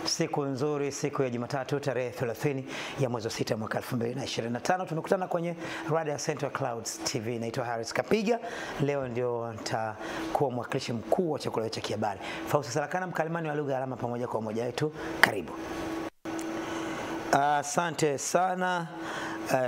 Siku nzuri, siku ya Jumatatu tarehe 30 ya mwezi wa 6 mwaka 2025. Tunakutana kwenye Rada Central Clouds TV. Naitwa Harris Kapiga. Leo ndio nitakuwa mwakilishi mkuu wa chakula cha kihabari. Fausi Salakana, mkalimani wa lugha alama pamoja kwa umoja wetu. Karibu. Asante sana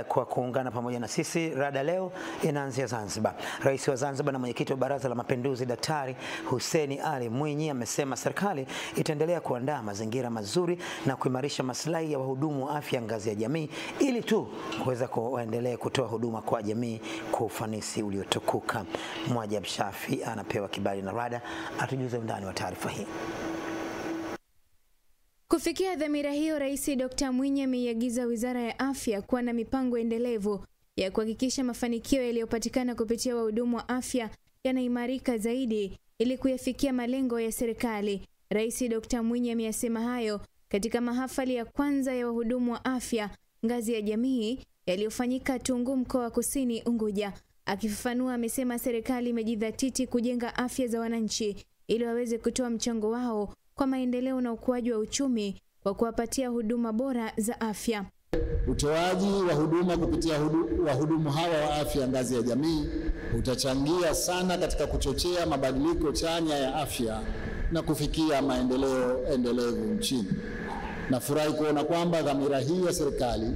kwa kuungana pamoja na sisi. Rada leo inaanzia Zanzibar. Rais wa Zanzibar na mwenyekiti wa Baraza la Mapinduzi Daktari Hussein Ali Mwinyi amesema serikali itaendelea kuandaa mazingira mazuri na kuimarisha maslahi ya wahudumu wa afya ngazi ya jamii ili tu kuweza kuendelea kutoa huduma kwa jamii kwa ufanisi uliotukuka. Mwajab Shafi anapewa kibali na Rada, atujuze undani wa taarifa hii. Kufikia dhamira hiyo, Rais Dr. Mwinyi ameiagiza Wizara ya Afya kuwa na mipango endelevu ya kuhakikisha mafanikio yaliyopatikana kupitia wahudumu wa afya yanaimarika zaidi ili kuyafikia malengo ya serikali. Rais Dr. Mwinyi ameyasema hayo katika mahafali ya kwanza ya wahudumu wa afya ngazi ya jamii yaliyofanyika Tunguu, mkoa wa Kusini Unguja. Akifafanua, amesema serikali imejidhatiti kujenga afya za wananchi ili waweze kutoa mchango wao kwa maendeleo na ukuaji wa uchumi kwa kuwapatia huduma bora za afya. Utoaji wa huduma kupitia wahudumu hawa wa afya ngazi ya jamii utachangia sana katika kuchochea mabadiliko chanya ya afya na kufikia maendeleo endelevu nchini. Nafurahi kuona kwamba dhamira hii ya serikali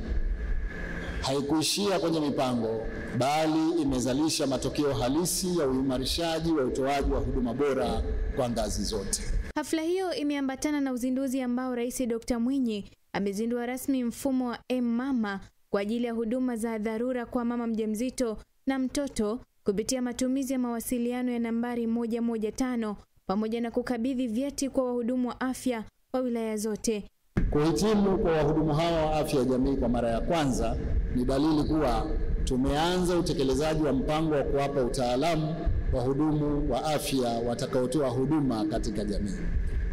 haikuishia kwenye mipango, bali imezalisha matokeo halisi ya uimarishaji wa utoaji wa huduma bora kwa ngazi zote. Hafla hiyo imeambatana na uzinduzi ambao Rais Dr. Mwinyi amezindua rasmi mfumo wa M-Mama kwa ajili ya huduma za dharura kwa mama mjamzito na mtoto kupitia matumizi ya mawasiliano ya nambari 115 pamoja na kukabidhi vyeti kwa wahudumu wa afya wa wilaya zote. Kuhitimu kwa wahudumu hawa wa afya ya jamii kwa mara ya kwanza ni dalili kuwa tumeanza utekelezaji wa mpango wa kuwapa utaalamu wahudumu wa afya watakaotoa huduma katika jamii.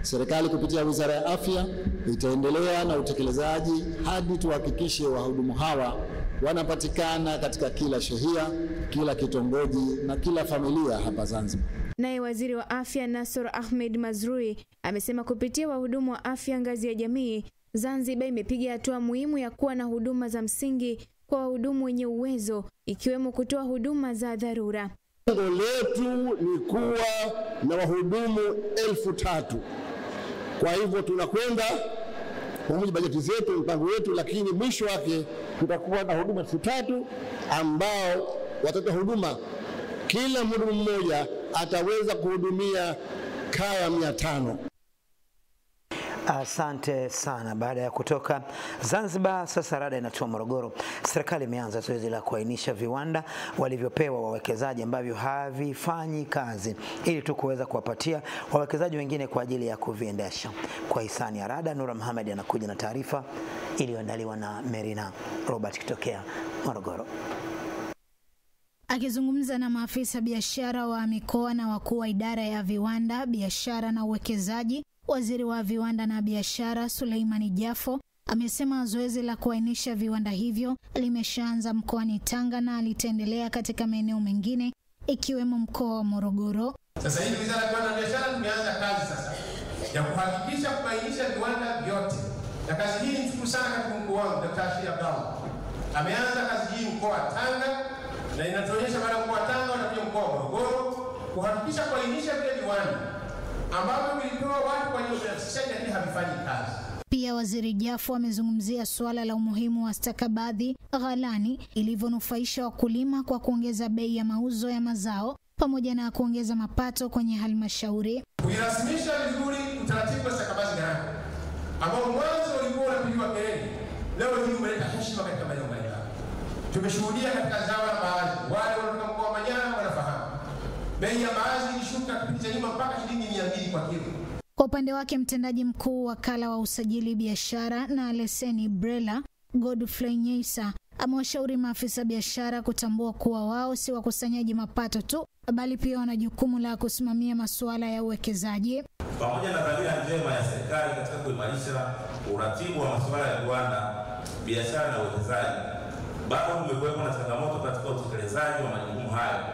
Serikali kupitia Wizara ya Afya itaendelea na utekelezaji hadi tuhakikishe wahudumu hawa wanapatikana katika kila shehia, kila kitongoji na kila familia hapa Zanzibar. Naye Waziri wa Afya Nasor Ahmed Mazrui amesema kupitia wahudumu wa afya ngazi ya jamii, Zanzibar imepiga hatua muhimu ya kuwa na huduma za msingi kwa wahudumu wenye uwezo, ikiwemo kutoa huduma za dharura. Lengo letu ni kuwa na wahudumu 3,000. Kwa hivyo tunakwenda kwa mujibu wa bajeti zetu, mpango wetu, lakini mwisho wake tutakuwa na huduma 3,000 ambao watatoa huduma. Kila mhudumu mmoja ataweza kuhudumia kaya 500. Asante sana. Baada ya kutoka Zanzibar, sasa Rada inatua Morogoro. Serikali imeanza zoezi la kuainisha viwanda walivyopewa wawekezaji ambavyo havifanyi kazi ili tu kuweza kuwapatia wawekezaji wengine kwa ajili ya kuviendesha. Kwa hisani ya Rada, Nura Muhammad anakuja na taarifa iliyoandaliwa na Merina Robert kutokea Morogoro. Akizungumza na maafisa biashara wa mikoa na wakuu wa idara ya viwanda, biashara na uwekezaji, Waziri wa Viwanda na Biashara Suleimani Jafo amesema zoezi la kuainisha viwanda hivyo limeshaanza mkoani Tanga na litaendelea katika maeneo mengine ikiwemo mkoa wa Morogoro. Sasa hivi Wizara ya Viwanda na Biashara tumeanza kazi sasa ya kuhakikisha kubainisha viwanda vyote. Na kazi hii ni sana kwa mkuu wangu Dr. Ashia Abdallah. Ameanza kazi hii mkoa wa Tanga na inatuonyesha baada ya mkoa wa Tanga wanakuja mkoa wa Morogoro kuhakikisha kuainisha vile viwanda ambavyo vilipewa watu kwa hiyo lakini havifanyi kazi. Pia Waziri Jafo amezungumzia suala la umuhimu wa stakabadhi ghalani ilivyonufaisha wakulima kwa kuongeza bei ya mauzo ya mazao pamoja na kuongeza mapato kwenye halmashauri. Kuirasimisha vizuri utaratibu wa stakabadhi ghalani ambao mwanzo ulikuwa unapigwa kelele, leo hii umeleta heshima katika maeneo mbalimbali. Tumeshuhudia katika zao la mbaazi, wale waliotoka mkoa wa Manyara wanafahamu bei ya mbaazi ilishuka kipindi cha nyuma mpaka shilingi 200 kwa kilo. Kwa upande wake, mtendaji mkuu wakala wa usajili biashara na leseni BRELA Godfrey Nyeisa amewashauri maafisa biashara kutambua kuwa wao si wakusanyaji mapato tu, bali pia wana jukumu la kusimamia masuala ya uwekezaji. Pamoja na dhamira njema ya serikali katika kuimarisha uratibu wa masuala ya viwanda, biashara na uwekezaji, bado kumekuwepo na changamoto katika utekelezaji wa majukumu hayo.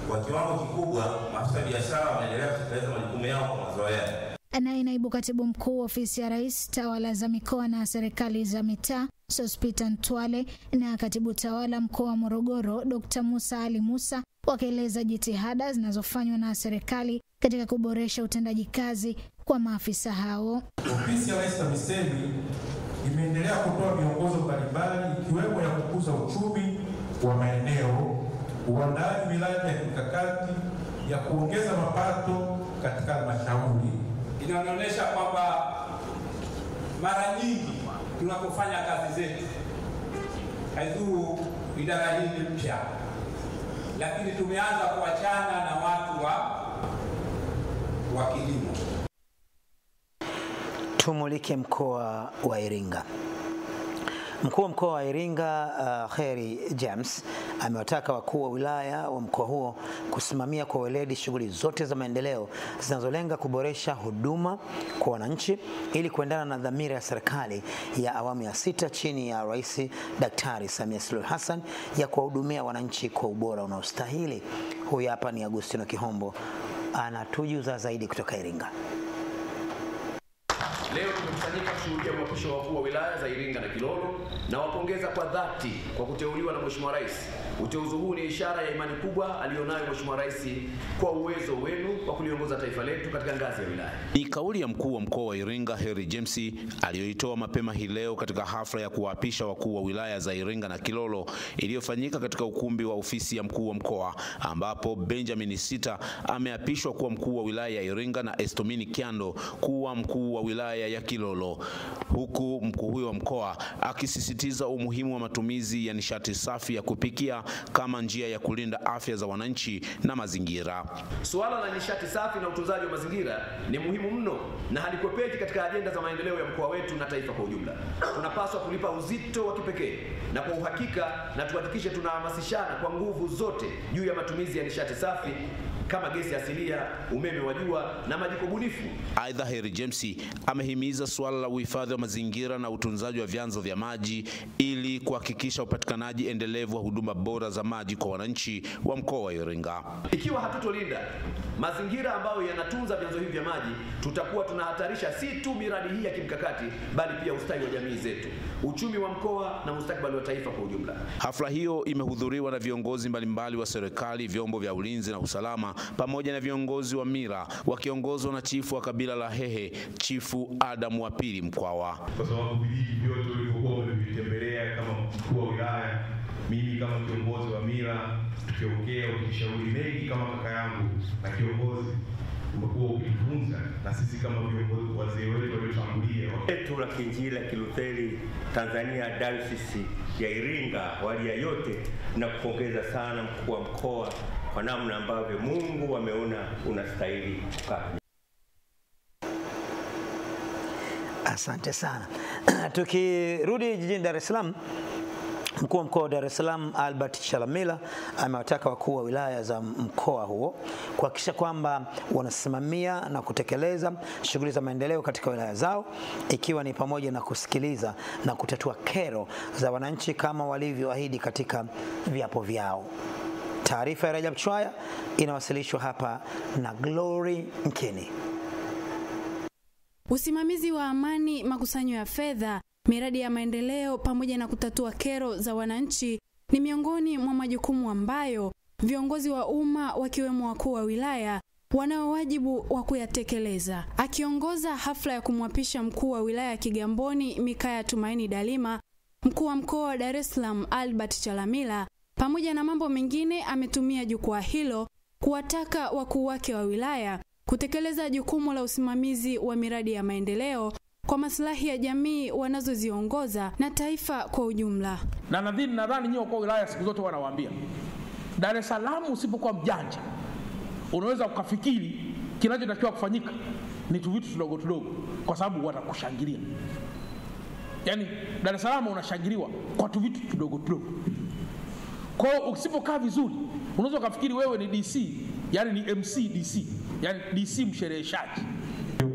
Kwa kiwango kikubwa, maafisa biashara wanaendelea kutekeleza majukumu yao kwa mazoea. Naye naibu katibu mkuu ofisi ya Rais, tawala za mikoa na serikali za mitaa, Sospeter Ntwale, na katibu tawala mkoa wa Morogoro, Dr. Musa Ali Musa, wakieleza jitihada zinazofanywa na serikali katika kuboresha utendaji kazi kwa maafisa hao. Ofisi ya Rais TAMISEMI imeendelea kutoa miongozo mbalimbali ikiwemo ya kukuza uchumi wa maeneo, uandaaji miradi ya kimkakati ya kuongeza mapato katika halmashauri. Inaonyesha kwamba mara nyingi tunapofanya kazi zetu haidhuru idara hii ni mpya, lakini tumeanza kuachana na watu wa kilimo. Tumulike mkoa wa Iringa. Mkuu wa mkoa wa Iringa Kheri James amewataka wakuu wa wilaya wa mkoa huo kusimamia kwa weledi shughuli zote za maendeleo zinazolenga kuboresha huduma kwa wananchi ili kuendana na dhamira ya serikali ya awamu ya 6 chini ya Rais Daktari Samia Suluhu Hassan ya kuwahudumia wananchi kwa ubora unaostahili. Huyu hapa ni Agustino Kihombo anatujuza zaidi kutoka Iringa. Leo tumekusanyika kushuhudia mwapisho wa wakuu wa wilaya za Iringa na Kilolo na wapongeza kwa dhati kwa kuteuliwa na Mheshimiwa Rais. Uteuzi huu ni ishara ya imani kubwa aliyonayo Mheshimiwa Rais kwa uwezo wenu wa kuliongoza taifa letu katika ngazi ya wilaya. Ni kauli ya mkuu wa mkoa wa Iringa Kheri James aliyoitoa mapema hii leo katika hafla ya kuwaapisha wakuu wa wilaya za Iringa na Kilolo iliyofanyika katika ukumbi wa ofisi ya mkuu wa mkoa, ambapo Benjamin Sita ameapishwa kuwa mkuu wa wilaya ya Iringa na Estomini Kiando kuwa mkuu wa wilaya ya Kilolo, huku mkuu huyo wa mkoa akisisitiza umuhimu wa matumizi ya nishati safi ya kupikia kama njia ya kulinda afya za wananchi na mazingira. Suala la nishati safi na utunzaji wa mazingira ni muhimu mno na halikwepeki katika ajenda za maendeleo ya mkoa wetu na taifa kwa ujumla. Tunapaswa kulipa uzito wa kipekee na kwa uhakika, na tuhakikishe tunahamasishana kwa nguvu zote juu ya matumizi ya nishati safi kama gesi asilia, umeme wa jua na majiko bunifu. Aidha, Kheri James amehimiza suala la uhifadhi wa mazingira na utunzaji wa vyanzo vya maji ili kuhakikisha upatikanaji endelevu wa huduma bora za maji kwa wananchi wa mkoa wa Iringa. Ikiwa hatutolinda mazingira ambayo yanatunza vyanzo hivi vya maji, tutakuwa tunahatarisha si tu miradi hii ya kimkakati, bali pia ustawi wa jamii zetu, uchumi wa mkoa na mustakabali wa taifa kwa ujumla. Hafla hiyo imehudhuriwa na viongozi mbalimbali wa serikali, vyombo vya ulinzi na usalama, pamoja na viongozi wa mila wakiongozwa na chifu wa kabila la Hehe, Chifu Adam wa Pili Mkwawa. Kwa sababu vijiji vyote vilivyokuwa vimevitembelea kama mkuu wa wilaya, mimi kama kiongozi wa mila, tukiongea ukishauri mengi kama kaka yangu na kiongozi, umekuwa ukifunza na sisi kama viongozi wazee wetu waliotangulia letu la Kiinjili ya Kilutheri Tanzania Diocese ya Iringa walia yote, na kupongeza sana mkuu wa mkoa kwa namna ambavyo Mungu ameona unastahili kukaa. Asante sana. Tukirudi jijini Dar es Salaam, mkuu wa mkoa wa Dar es Salaam Albert Chalamila amewataka wakuu wa wilaya za mkoa huo kuhakikisha kwamba wanasimamia na kutekeleza shughuli za maendeleo katika wilaya zao, ikiwa ni pamoja na kusikiliza na kutatua kero za wananchi kama walivyoahidi katika viapo vyao. Taarifa ya Rajab Chwaya inawasilishwa hapa na Glory Nkini. Usimamizi wa amani, makusanyo ya fedha, miradi ya maendeleo pamoja na kutatua kero za wananchi ni miongoni mwa majukumu ambayo viongozi wa umma wakiwemo wakuu wa wilaya wanao wajibu wa kuyatekeleza. Akiongoza hafla ya kumwapisha mkuu wa wilaya ya Kigamboni Mikaya Tumaini Dalima, mkuu wa mkoa wa Dar es Salaam Albert Chalamila pamoja na mambo mengine ametumia jukwaa hilo kuwataka wakuu wake wa wilaya kutekeleza jukumu la usimamizi wa miradi ya maendeleo kwa maslahi ya jamii wanazoziongoza na taifa kwa ujumla. Na nadhani nyinyi kwa wilaya siku zote wanawaambia, Dar es Salaam usipokuwa mjanja unaweza ukafikiri kinachotakiwa kufanyika ni tu vitu tudogo tudogo kwa sababu watakushangilia. Yaani Dar es Salaam unashangiliwa kwa tu vitu tudogo tudogo. Kwa usipokaa vizuri unaweza ukafikiri wewe ni DC, yani ni MC DC, yani DC mshereheshaji.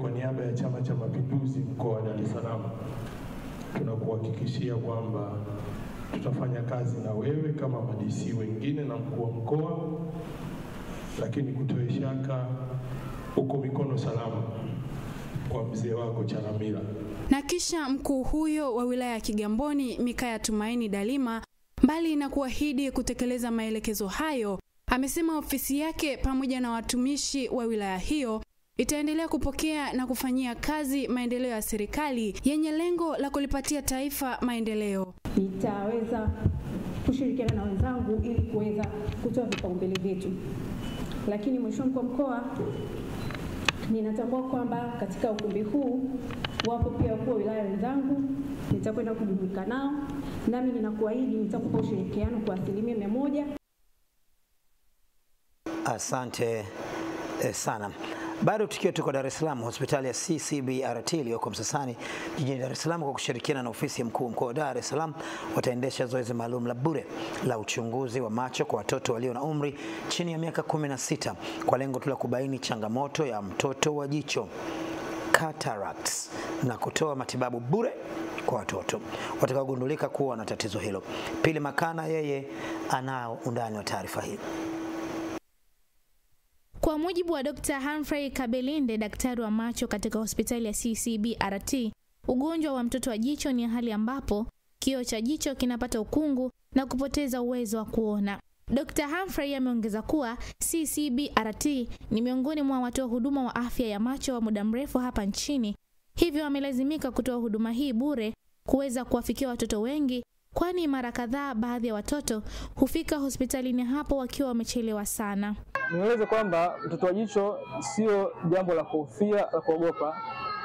Kwa niaba ya Chama cha Mapinduzi mkoa wa Dar es Salaam, tunakuhakikishia kwamba tutafanya kazi na wewe kama madisi wengine na mkuu wa mkoa, lakini kutoe shaka uko mikono salama. kwa mzee wako Chalamila. Na kisha mkuu huyo wa wilaya ya Kigamboni Mikaya Tumaini Dalima, mbali na kuahidi kutekeleza maelekezo hayo, amesema ofisi yake pamoja na watumishi wa wilaya hiyo itaendelea kupokea na kufanyia kazi maendeleo ya serikali yenye lengo la kulipatia taifa maendeleo. Nitaweza kushirikiana na wenzangu ili kuweza kutoa vipaumbele vyetu. Lakini Mheshimiwa Mkuu wa Mkoa, ninatambua kwamba katika ukumbi huu wapo pia wakuu wa wilaya wenzangu, nitakwenda kujumuika nao, nami ninakuahidi nitakupa ushirikiano kwa 100%. Asante sana. Bado tukiwa tuko Dar es Salaam, hospitali ya CCBRT iliyoko Msasani jijini Dar es Salaam kwa kushirikiana na ofisi ya mkuu wa mkoa wa Dar es Salaam wataendesha zoezi maalum la bure la uchunguzi wa macho kwa watoto walio na umri chini ya miaka 16 kwa lengo tu la kubaini changamoto ya mtoto wa jicho cataracts na kutoa matibabu bure kwa watoto watakaogundulika kuwa na tatizo hilo. Pili Makana yeye anao undani wa taarifa hii. Kwa mujibu wa Dr. Humphrey Kabelinde, daktari wa macho katika hospitali ya CCBRT, ugonjwa wa mtoto wa jicho ni hali ambapo kioo cha jicho kinapata ukungu na kupoteza uwezo wa kuona. Dr. Humphrey ameongeza kuwa CCBRT ni miongoni mwa watoa huduma wa afya ya macho wa muda mrefu hapa nchini, hivyo wamelazimika kutoa huduma hii bure kuweza kuwafikia watoto wengi, kwani mara kadhaa baadhi ya watoto hufika hospitalini hapo wakiwa wamechelewa sana. Nieleze kwamba mtoto wa jicho sio jambo la kuhofia, la kuogopa.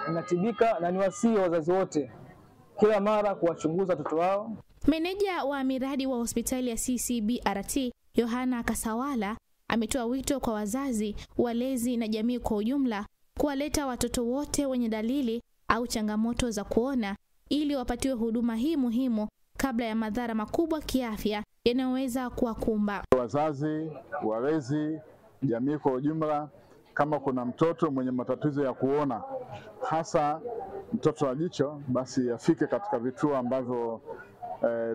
Inatibika na ni wasii wazazi wote kila mara kuwachunguza watoto wao. Meneja wa miradi wa hospitali ya CCBRT Yohana Kasawala ametoa wito kwa wazazi, walezi na jamii kwa ujumla kuwaleta watoto wote wenye dalili au changamoto za kuona ili wapatiwe huduma hii muhimu kabla ya madhara makubwa kiafya yanayoweza kuwakumba. Wazazi, walezi, jamii kwa ujumla, kama kuna mtoto mwenye matatizo ya kuona, hasa mtoto wa jicho, basi afike katika vituo ambavyo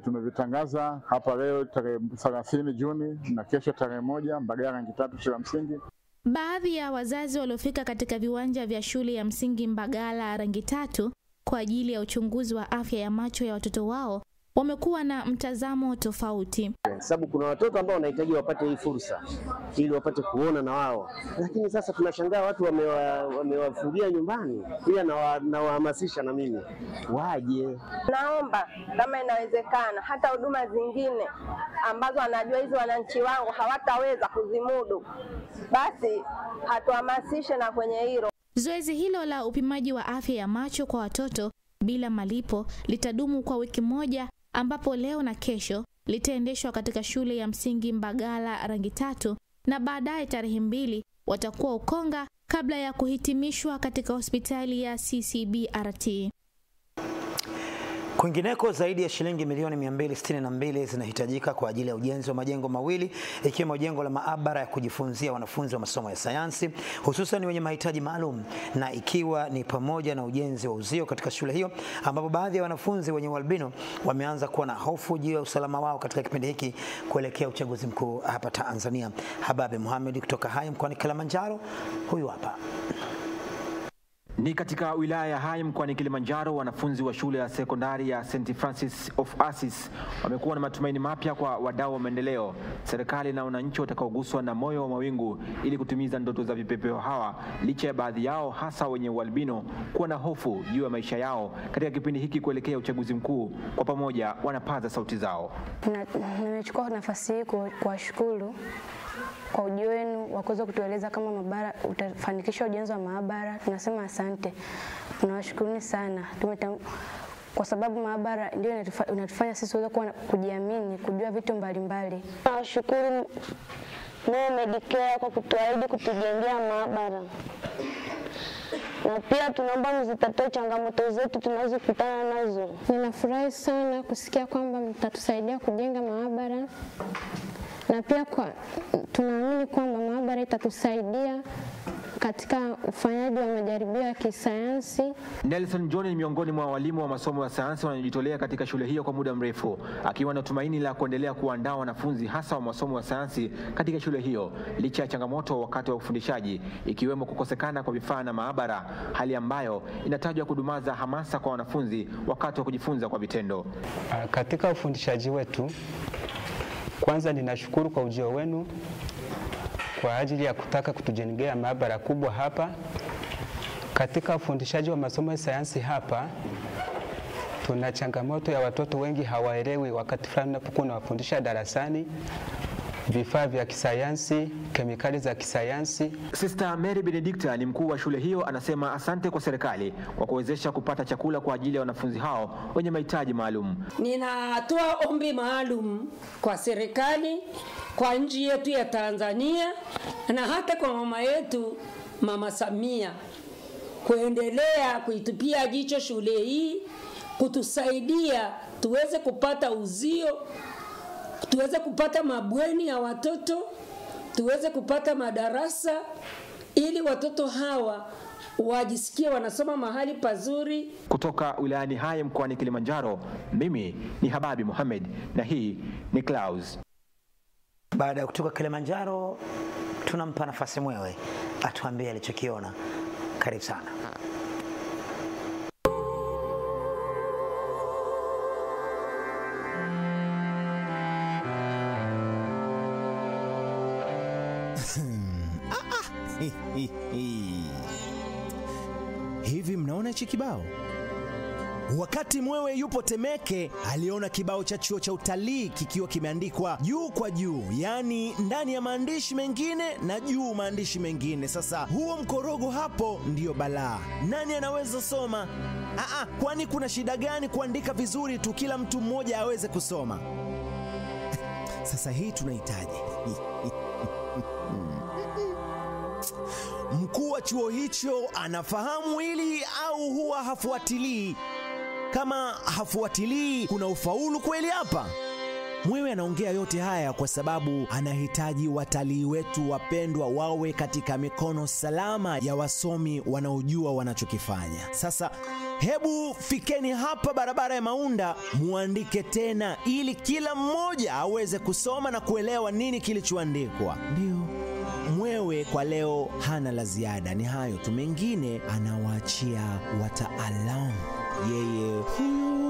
tumevitangaza hapa leo tarehe 30 Juni na kesho tarehe 1 Mbagala Rangi Tatu shule ya msingi. Baadhi ya wazazi waliofika katika viwanja vya shule ya msingi Mbagala Rangi Tatu kwa ajili ya uchunguzi wa afya ya macho ya watoto wao wamekuwa na mtazamo tofauti. Sababu kuna watoto ambao wanahitaji wapate hii fursa ili wapate kuona na wao. Lakini sasa tunashangaa watu wamewafungia nyumbani. Pia nawahamasisha na mimi waje. Naomba kama inawezekana hata huduma zingine ambazo anajua hizo wananchi wangu hawataweza kuzimudu, basi hatuhamasishe na kwenye hilo. Zoezi hilo la upimaji wa afya ya macho kwa watoto bila malipo litadumu kwa wiki moja, ambapo leo na kesho litaendeshwa katika shule ya msingi Mbagala Rangi Tatu na baadaye tarehe 2 watakuwa Ukonga kabla ya kuhitimishwa katika hospitali ya CCBRT. Kwingineko, zaidi ya shilingi milioni 262 zinahitajika kwa ajili ya ujenzi wa majengo mawili ikiwemo jengo la maabara ya kujifunzia wanafunzi wa masomo ya sayansi hususan wenye mahitaji maalum, na ikiwa ni pamoja na ujenzi wa uzio katika shule hiyo, ambapo baadhi ya wanafunzi wenye ualbino wameanza kuwa na hofu juu ya usalama wao katika kipindi hiki kuelekea uchaguzi mkuu hapa Tanzania. Hababe Mohamed kutoka Hai mkoani Kilimanjaro, huyu hapa. Ni katika wilaya ya Hai mkoani Kilimanjaro, wanafunzi wa shule ya sekondari ya St. Francis of Assisi wamekuwa na matumaini mapya kwa wadau wa maendeleo, serikali na wananchi watakaoguswa na moyo wa mawingu ili kutimiza ndoto za vipepeo hawa, licha ya baadhi yao hasa wenye ualbino kuwa na hofu juu ya maisha yao katika kipindi hiki kuelekea uchaguzi mkuu. Kwa pamoja wanapaza sauti zao. Nimechukua nafasi hii kuwashukuru kwa ujio wenu wa kuweza kutueleza kama maabara utafanikisha ujenzi wa maabara. Tunasema asante, tunawashukuruni sana. Kwa sababu maabara ndio inatufanya sisi kuweza kujiamini, kujua vitu mbalimbali. Nawashukuru Mo Medicare kwa kutuahidi kutujengea maabara, na pia tunaomba mzitatue changamoto zetu tunazokutana nazo. Ninafurahi sana kusikia kwamba mtatusaidia kujenga maabara. na pia tunaamini kwamba maabara itatusaidia katika ufanyaji wa majaribio ya kisayansi. Nelson John ni miongoni mwa walimu wa masomo ya sayansi wanaojitolea katika shule hiyo kwa muda mrefu, akiwa na tumaini la kuendelea kuandaa wanafunzi hasa wa masomo ya sayansi katika shule hiyo licha ya changamoto wakati wa ufundishaji, ikiwemo kukosekana kwa vifaa na maabara, hali ambayo inatajwa kudumaza hamasa kwa wanafunzi wakati wa kujifunza kwa vitendo. Katika ufundishaji wetu, kwanza ninashukuru kwa ujio wenu kwa ajili ya kutaka kutujengea maabara kubwa hapa. Katika ufundishaji wa masomo ya sayansi hapa, tuna changamoto ya watoto wengi hawaelewi wakati fulani unapokuwa unawafundisha darasani vifaa vya kisayansi, kemikali za kisayansi. Sister Mary Benedicta ni mkuu wa shule hiyo, anasema asante kwa serikali kwa kuwezesha kupata chakula kwa ajili ya wanafunzi hao wenye mahitaji maalum. Ninatoa ombi maalum kwa serikali, kwa nchi yetu ya Tanzania na hata kwa mama yetu Mama Samia kuendelea kuitupia jicho shule hii, kutusaidia tuweze kupata uzio, tuweze kupata mabweni ya watoto, tuweze kupata madarasa ili watoto hawa wajisikie wanasoma mahali pazuri. Kutoka wilayani Hai mkoani Kilimanjaro, mimi ni Hababi Mohamed na hii ni Clouds. Baada ya kutoka Kilimanjaro, tunampa nafasi Mwewe atuambie alichokiona. Karibu sana. Hivi mnaona hichi kibao? Wakati Mwewe yupo Temeke, aliona kibao cha chuo cha utalii kikiwa kimeandikwa juu kwa juu, yani ndani ya maandishi mengine na juu maandishi mengine. Sasa huo mkorogo hapo ndio balaa. Nani anaweza soma? Kwani kuna shida gani kuandika vizuri tu kila mtu mmoja aweze kusoma? Sasa hii tunahitaji mkuu wa chuo hicho anafahamu hili au huwa hafuatilii? Kama hafuatilii, kuna ufaulu kweli hapa? Mwewe anaongea yote haya kwa sababu anahitaji watalii wetu wapendwa wawe katika mikono salama ya wasomi wanaojua wanachokifanya. Sasa hebu fikeni hapa barabara ya Maunda, muandike tena ili kila mmoja aweze kusoma na kuelewa nini kilichoandikwa. Ndio Mwewe kwa leo hana la ziada, ni hayo tu, mengine anawaachia wataalamu. Yeye huyu